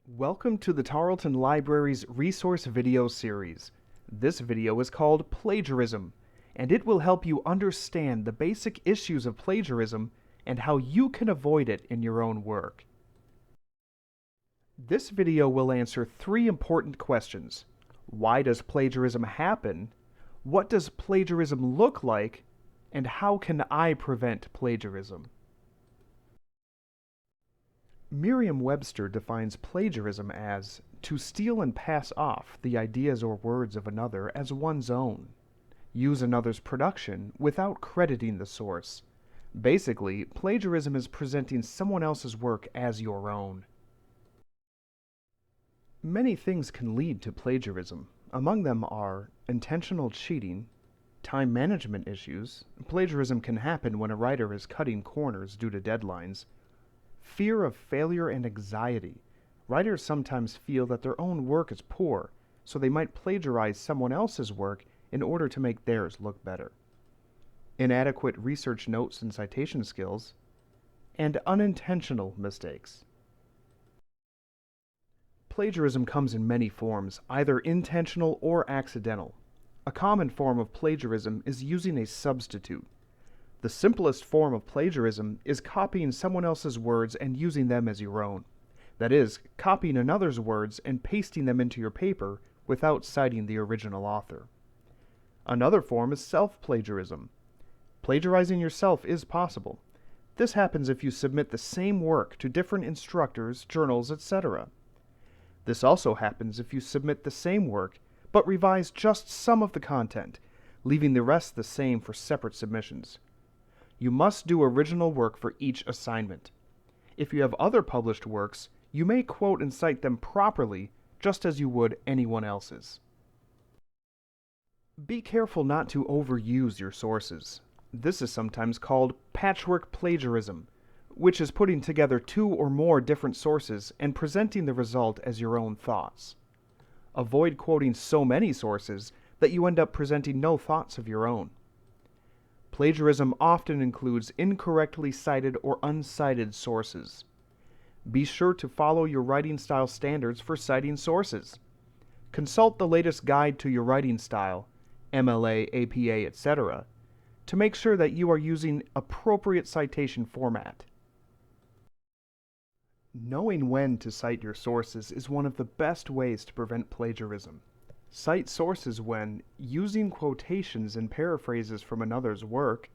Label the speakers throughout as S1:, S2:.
S1: Welcome to the Tarleton Library's resource video series. This video is called Plagiarism, and it will help you understand the basic issues of plagiarism and how you can avoid it in your own work. This video will answer three important questions. Why does plagiarism happen? What does plagiarism look like? And how can I prevent plagiarism? Merriam-Webster defines plagiarism as to steal and pass off the ideas or words of another as one's own. Use another's production without crediting the source. Basically, plagiarism is presenting someone else's work as your own. Many things can lead to plagiarism. Among them are intentional cheating, time management issues. Plagiarism can happen when a writer is cutting corners due to deadlines. Fear of failure and anxiety. Writers sometimes feel that their own work is poor, so they might plagiarize someone else's work in order to make theirs look better. Inadequate research notes and citation skills, and unintentional mistakes. Plagiarism comes in many forms, either intentional or accidental. A common form of plagiarism is using a substitute. The simplest form of plagiarism is copying someone else's words and using them as your own. That is, copying another's words and pasting them into your paper without citing the original author. Another form is self-plagiarism. Plagiarizing yourself is possible. This happens if you submit the same work to different instructors, journals, etc. This also happens if you submit the same work but revise just some of the content, leaving the rest the same for separate submissions. You must do original work for each assignment. If you have other published works, you may quote and cite them properly, just as you would anyone else's. Be careful not to overuse your sources. This is sometimes called patchwork plagiarism, which is putting together two or more different sources and presenting the result as your own thoughts. Avoid quoting so many sources that you end up presenting no thoughts of your own. Plagiarism often includes incorrectly cited or uncited sources. Be sure to follow your writing style standards for citing sources. Consult the latest guide to your writing style, MLA, APA, etc., to make sure that you are using appropriate citation format. Knowing when to cite your sources is one of the best ways to prevent plagiarism. Cite sources when using quotations and paraphrases from another's work,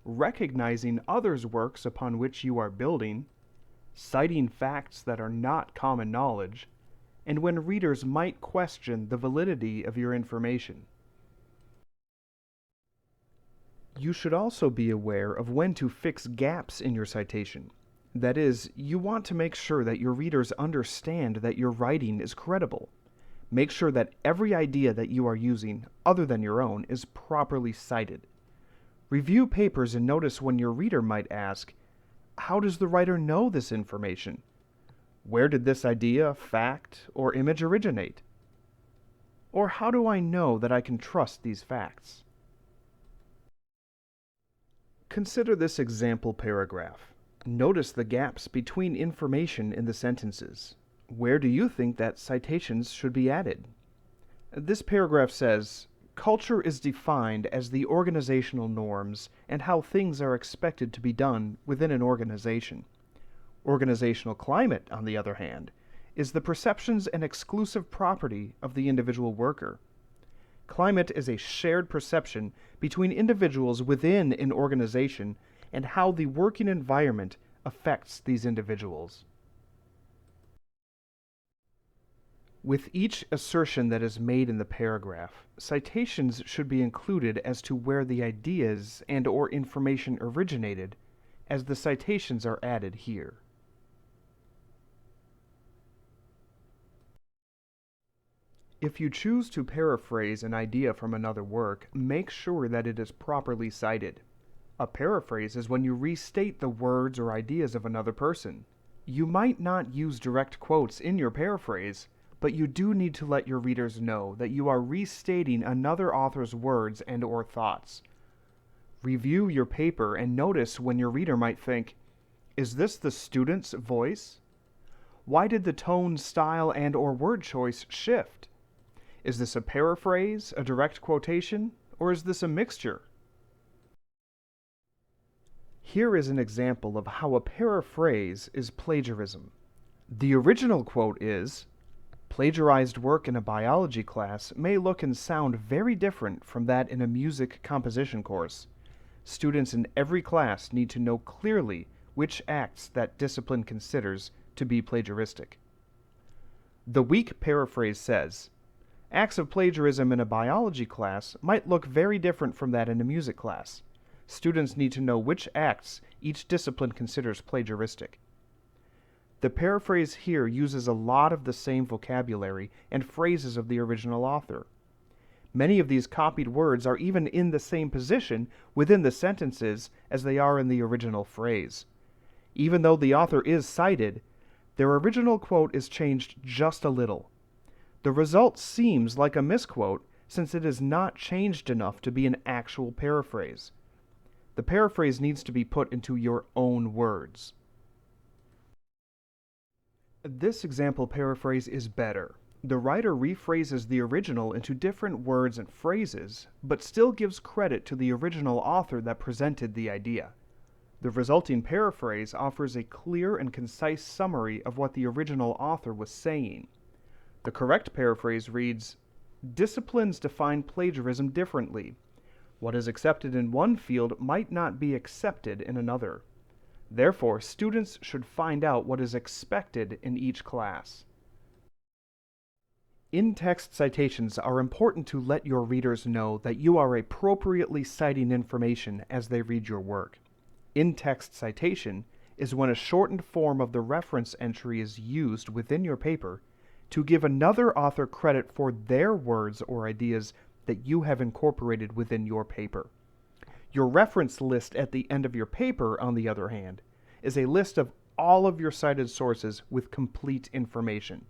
S1: recognizing others' works upon which you are building, citing facts that are not common knowledge, and when readers might question the validity of your information. You should also be aware of when to fix gaps in your citation. That is, you want to make sure that your readers understand that your writing is credible. Make sure that every idea that you are using, other than your own, is properly cited. Review papers and notice when your reader might ask, how does the writer know this information? Where did this idea, fact, or image originate? Or how do I know that I can trust these facts? Consider this example paragraph. Notice the gaps between information in the sentences. Where do you think that citations should be added? This paragraph says, culture is defined as the organizational norms and how things are expected to be done within an organization. Organizational climate, on the other hand, is the perceptions and exclusive property of the individual worker. Climate is a shared perception between individuals within an organization and how the working environment affects these individuals. With each assertion that is made in the paragraph, citations should be included as to where the ideas and/or information originated, as the citations are added here. If you choose to paraphrase an idea from another work, make sure that it is properly cited. A paraphrase is when you restate the words or ideas of another person. You might not use direct quotes in your paraphrase, but you do need to let your readers know that you are restating another author's words and/or thoughts. Review your paper and notice when your reader might think, is this the student's voice? Why did the tone, style, and/or word choice shift? Is this a paraphrase, a direct quotation, or is this a mixture? Here is an example of how a paraphrase is plagiarism. The original quote is, "Plagiarized work in a biology class may look and sound very different from that in a music composition course. Students in every class need to know clearly which acts that discipline considers to be plagiaristic." The weak paraphrase says, "Acts of plagiarism in a biology class might look very different from that in a music class. Students need to know which acts each discipline considers plagiaristic." The paraphrase here uses a lot of the same vocabulary and phrases of the original author. Many of these copied words are even in the same position within the sentences as they are in the original phrase. Even though the author is cited, their original quote is changed just a little. The result seems like a misquote since it is not changed enough to be an actual paraphrase. The paraphrase needs to be put into your own words. This example paraphrase is better. The writer rephrases the original into different words and phrases, but still gives credit to the original author that presented the idea. The resulting paraphrase offers a clear and concise summary of what the original author was saying. The correct paraphrase reads, "Disciplines define plagiarism differently. What is accepted in one field might not be accepted in another. Therefore, students should find out what is expected in each class." In-text citations are important to let your readers know that you are appropriately citing information as they read your work. In-text citation is when a shortened form of the reference entry is used within your paper to give another author credit for their words or ideas that you have incorporated within your paper. Your reference list at the end of your paper, on the other hand, is a list of all of your cited sources with complete information.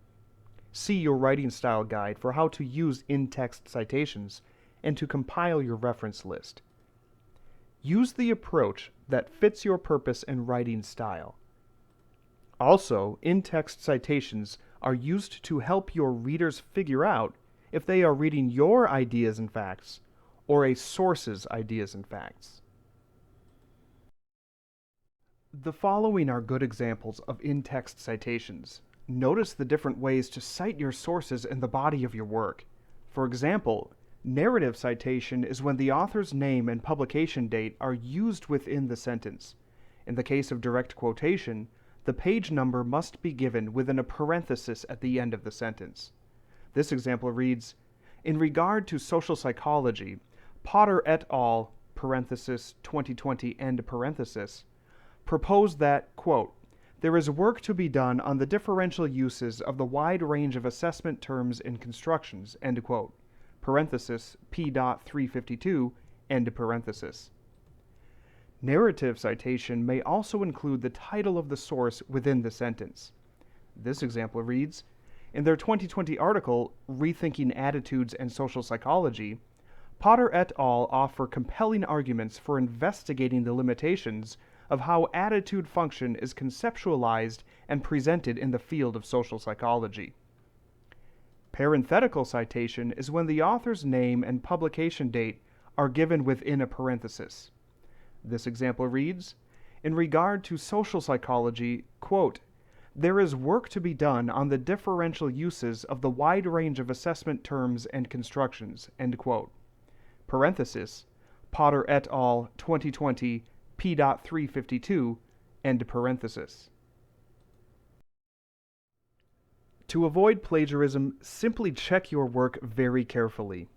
S1: See your writing style guide for how to use in-text citations and to compile your reference list. Use the approach that fits your purpose and writing style. Also, in-text citations are used to help your readers figure out if they are reading your ideas and facts or a source's ideas and facts. The following are good examples of in-text citations. Notice the different ways to cite your sources in the body of your work. For example, narrative citation is when the author's name and publication date are used within the sentence. In the case of direct quotation, the page number must be given within a parenthesis at the end of the sentence. This example reads, "In regard to social psychology, Potter et al. Parenthesis 2020 end parenthesis, proposed that, quote, there is work to be done on the differential uses of the wide range of assessment terms in constructions, end quote, parenthesis P.352, end parenthesis." Narrative citation may also include the title of the source within the sentence. This example reads, "In their 2020 article, Rethinking Attitudes and Social Psychology, Potter et al. Offer compelling arguments for investigating the limitations of how attitude function is conceptualized and presented in the field of social psychology." Parenthetical citation is when the author's name and publication date are given within a parenthesis. This example reads, "In regard to social psychology, quote, there is work to be done on the differential uses of the wide range of assessment terms and constructions," end quote. Parenthesis, Potter et al. 2020 P.352, end parenthesis. To avoid plagiarism, simply check your work very carefully.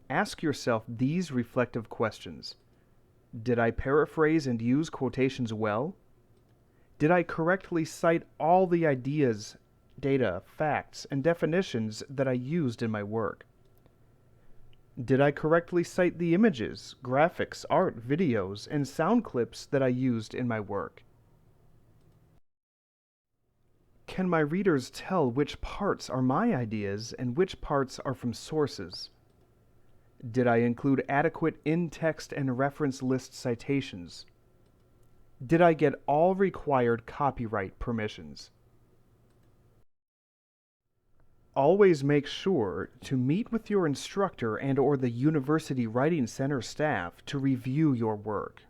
S1: Ask yourself these reflective questions. Did I paraphrase and use quotations well? Did I correctly cite all the ideas, data, facts, and definitions that I used in my work? Did I correctly cite the images, graphics, art, videos, and sound clips that I used in my work? Can my readers tell which parts are my ideas and which parts are from sources? Did I include adequate in-text and reference list citations? Did I get all required copyright permissions? Always make sure to meet with your instructor and/or the University Writing Center staff to review your work.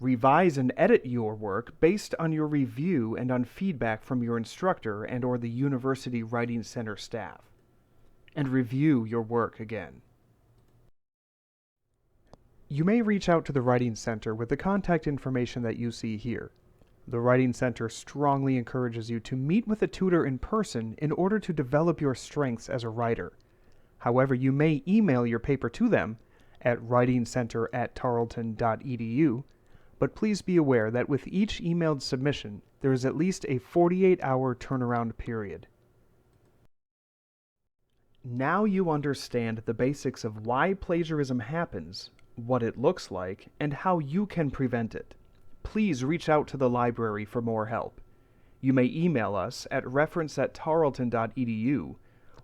S1: Revise and edit your work based on your review and on feedback from your instructor and/or the University Writing Center staff. And review your work again. You may reach out to the Writing Center with the contact information that you see here. The Writing Center strongly encourages you to meet with a tutor in person in order to develop your strengths as a writer. However, you may email your paper to them at writingcenter@tarleton.edu, but please be aware that with each emailed submission, there is at least a 48-hour turnaround period. Now you understand the basics of why plagiarism happens, what it looks like, and how you can prevent it. Please reach out to the library for more help. You may email us at reference@tarleton.edu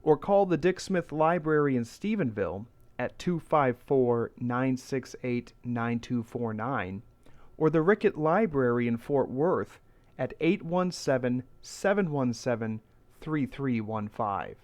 S1: or call the Dick Smith Library in Stephenville at 254-968-9249 or the Rickett Library in Fort Worth at 817-717-3315.